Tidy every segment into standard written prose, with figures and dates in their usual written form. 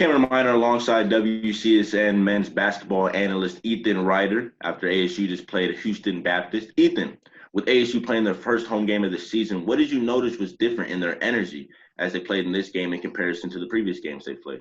Cameron Miner alongside WCSN men's basketball analyst Ethan Ryter after ASU just played Houston Baptist. Ethan, with ASU playing their first home game of the season, what did you notice was different in their energy as they played in this game in comparison to the previous games they played?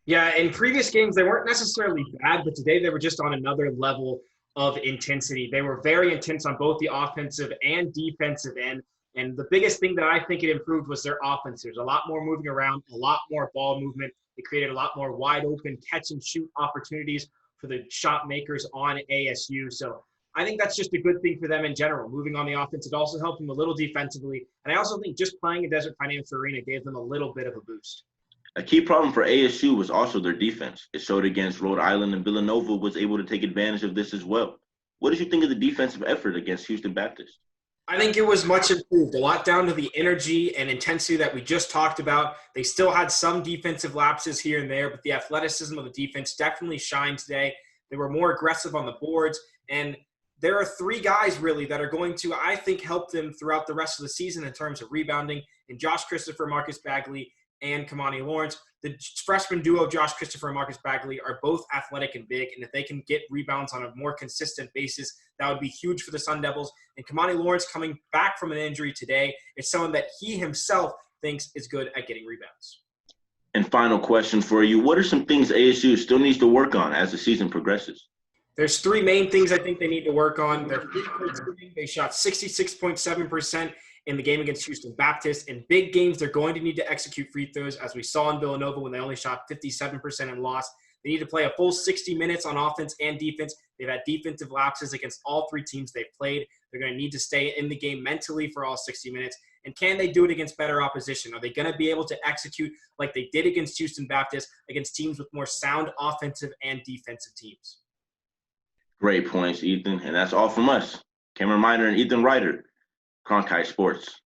Yeah, in previous games, they weren't necessarily bad, but today they were just on another level of intensity. They were very intense on both the offensive and defensive end. And the biggest thing that I think it improved was their offense. There's a lot more moving around, a lot more ball movement. It created a lot more wide open catch and shoot opportunities for the shot makers on ASU. So I think that's just a good thing for them in general. Moving on the offense, it also helped them a little defensively. And I also think just playing in Desert Financial Arena gave them a little bit of a boost. A key problem for ASU was also their defense. It showed against Rhode Island, and Villanova was able to take advantage of this as well. What did you think of the defensive effort against Houston Baptist? I think it was much improved, a lot down to the energy and intensity that we just talked about. They still had some defensive lapses here and there, but the athleticism of the defense definitely shined today. They were more aggressive on the boards, and there are three guys really that are going to, I think, help them throughout the rest of the season in terms of rebounding, and Josh Christopher, Marcus Bagley, and Kamani Lawrence. The freshman duo, Josh Christopher and Marcus Bagley, are both athletic and big, and if they can get rebounds on a more consistent basis, that would be huge for the Sun Devils. And Kamani Lawrence, coming back from an injury today, is someone that he himself thinks is good at getting rebounds. And final question for you, what are some things ASU still needs to work on as the season progresses? There's three main things I think they need to work on. Their free throw shooting, they shot 66.7% in the game against Houston Baptist. In big games, they're going to need to execute free throws, as we saw in Villanova when they only shot 57% and lost. They need to play a full 60 minutes on offense and defense. They've had defensive lapses against all three teams they've played. They're going to need to stay in the game mentally for all 60 minutes. And can they do it against better opposition? Are they going to be able to execute like they did against Houston Baptist, against teams with more sound offensive and defensive teams? Great points, Ethan. And that's all from us. Cameron Miner and Ethan Ryter, Cronkite Sports.